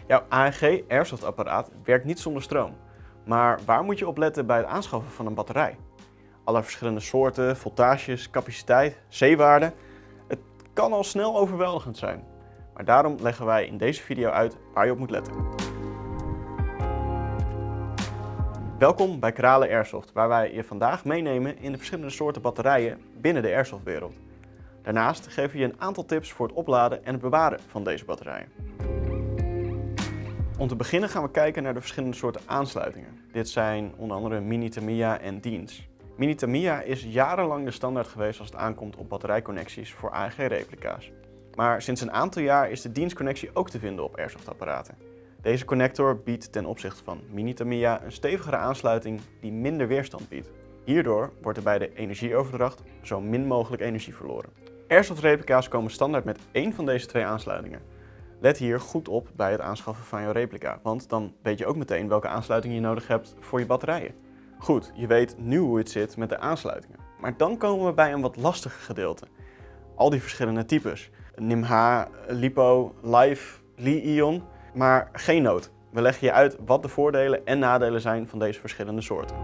Jouw AEG Airsoft-apparaat werkt niet zonder stroom. Maar waar moet je op letten bij het aanschaffen van een batterij? Alle verschillende soorten, voltages, capaciteit, C-waarden. Het kan al snel overweldigend zijn. Maar daarom leggen wij in deze video uit waar je op moet letten. Welkom bij Kralen Airsoft, waar wij je vandaag meenemen in de verschillende soorten batterijen binnen de airsoftwereld. Daarnaast geven we je een aantal tips voor het opladen en het bewaren van deze batterijen. Om te beginnen gaan we kijken naar de verschillende soorten aansluitingen. Dit zijn onder andere Mini Tamiya en Deans. Mini Tamiya is jarenlang de standaard geweest als het aankomt op batterijconnecties voor AEG-replica's. Maar sinds een aantal jaar is de Deans connectie ook te vinden op airsoft-apparaten. Deze connector biedt ten opzichte van Mini Tamiya een stevigere aansluiting die minder weerstand biedt. Hierdoor wordt er bij de energieoverdracht zo min mogelijk energie verloren. Airsoft-replica's komen standaard met één van deze twee aansluitingen. Let hier goed op bij het aanschaffen van jouw replica, want dan weet je ook meteen welke aansluiting je nodig hebt voor je batterijen. Goed, je weet nu hoe het zit met de aansluitingen. Maar dan komen we bij een wat lastiger gedeelte. Al die verschillende types. NIMH, LiPo, Live, Li-ion, maar geen nood. We leggen je uit wat de voordelen en nadelen zijn van deze verschillende soorten.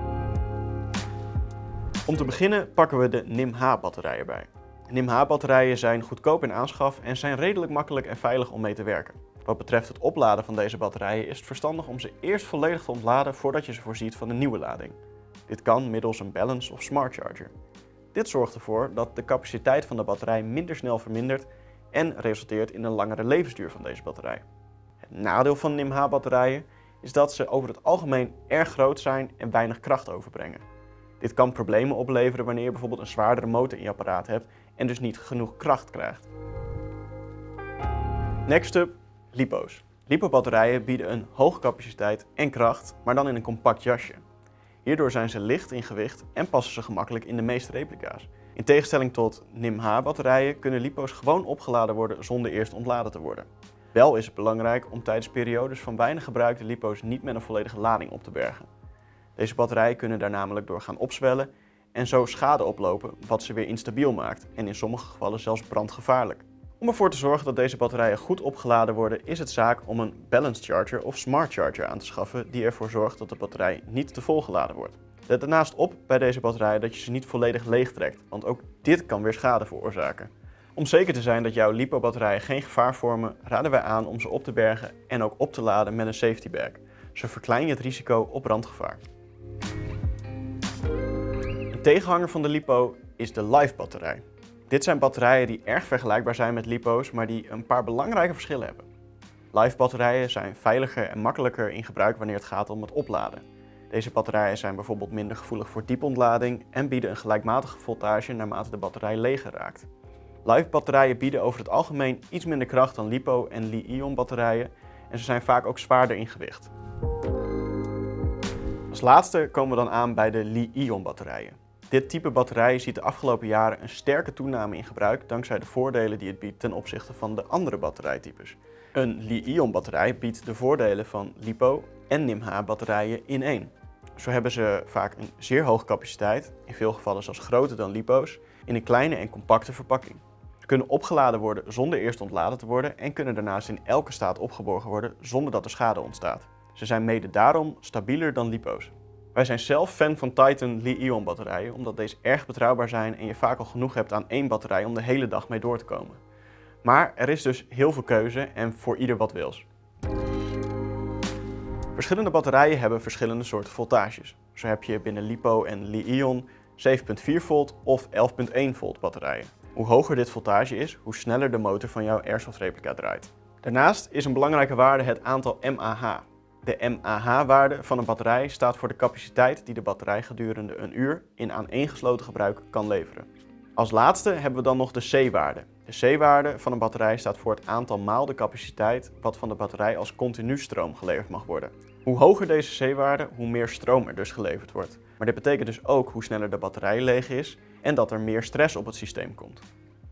Om te beginnen pakken we de NIMH-batterijen bij. NIMH-batterijen zijn goedkoop in aanschaf en zijn redelijk makkelijk en veilig om mee te werken. Wat betreft het opladen van deze batterijen is het verstandig om ze eerst volledig te ontladen voordat je ze voorziet van een nieuwe lading. Dit kan middels een balance of smart charger. Dit zorgt ervoor dat de capaciteit van de batterij minder snel vermindert en resulteert in een langere levensduur van deze batterij. Het nadeel van NIMH-batterijen is dat ze over het algemeen erg groot zijn en weinig kracht overbrengen. Dit kan problemen opleveren wanneer je bijvoorbeeld een zwaardere motor in je apparaat hebt en dus niet genoeg kracht krijgt. Next up, LiPo's. LiPo-batterijen bieden een hoge capaciteit en kracht, maar dan in een compact jasje. Hierdoor zijn ze licht in gewicht en passen ze gemakkelijk in de meeste replica's. In tegenstelling tot NIMH-batterijen kunnen LiPo's gewoon opgeladen worden zonder eerst ontladen te worden. Wel is het belangrijk om tijdens periodes van weinig gebruik de LiPo's niet met een volledige lading op te bergen. Deze batterijen kunnen daar namelijk door gaan opzwellen en zo schade oplopen wat ze weer instabiel maakt en in sommige gevallen zelfs brandgevaarlijk. Om ervoor te zorgen dat deze batterijen goed opgeladen worden is het zaak om een balanced charger of smart charger aan te schaffen die ervoor zorgt dat de batterij niet te vol geladen wordt. Let daarnaast op bij deze batterijen dat je ze niet volledig leeg trekt, want ook dit kan weer schade veroorzaken. Om zeker te zijn dat jouw LiPo-batterijen geen gevaar vormen, raden wij aan om ze op te bergen en ook op te laden met een safety bag. Zo verklein je het risico op brandgevaar. Een tegenhanger van de LiPo is de Live-batterij. Dit zijn batterijen die erg vergelijkbaar zijn met LiPo's, maar die een paar belangrijke verschillen hebben. Live-batterijen zijn veiliger en makkelijker in gebruik wanneer het gaat om het opladen. Deze batterijen zijn bijvoorbeeld minder gevoelig voor diepontlading en bieden een gelijkmatige voltage naarmate de batterij leger raakt. Live-batterijen bieden over het algemeen iets minder kracht dan LiPo en Li-ion batterijen en ze zijn vaak ook zwaarder in gewicht. Als laatste komen we dan aan bij de Li-ion batterijen. Dit type batterij ziet de afgelopen jaren een sterke toename in gebruik dankzij de voordelen die het biedt ten opzichte van de andere batterijtypes. Een Li-ion batterij biedt de voordelen van LiPo en NIMH batterijen in één. Zo hebben ze vaak een zeer hoge capaciteit, in veel gevallen zelfs groter dan LiPo's, in een kleine en compacte verpakking. Ze kunnen opgeladen worden zonder eerst ontladen te worden en kunnen daarnaast in elke staat opgeborgen worden zonder dat er schade ontstaat. Ze zijn mede daarom stabieler dan LiPo's. Wij zijn zelf fan van Titan Li-ion batterijen omdat deze erg betrouwbaar zijn en je vaak al genoeg hebt aan één batterij om de hele dag mee door te komen. Maar er is dus heel veel keuze en voor ieder wat wils. Verschillende batterijen hebben verschillende soorten voltages. Zo heb je binnen LiPo en Li-ion 7.4 volt of 11.1 volt batterijen. Hoe hoger dit voltage is, hoe sneller de motor van jouw airsoft replica draait. Daarnaast is een belangrijke waarde het aantal mAh. De mAh-waarde van een batterij staat voor de capaciteit die de batterij gedurende een uur in aaneengesloten gebruik kan leveren. Als laatste hebben we dan nog de C-waarde. De C-waarde van een batterij staat voor het aantal maal de capaciteit wat van de batterij als continu stroom geleverd mag worden. Hoe hoger deze C-waarde, hoe meer stroom er dus geleverd wordt. Maar dit betekent dus ook hoe sneller de batterij leeg is en dat er meer stress op het systeem komt.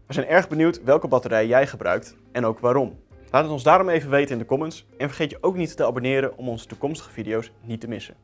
We zijn erg benieuwd welke batterij jij gebruikt en ook waarom. Laat het ons daarom even weten in de comments en vergeet je ook niet te abonneren om onze toekomstige video's niet te missen.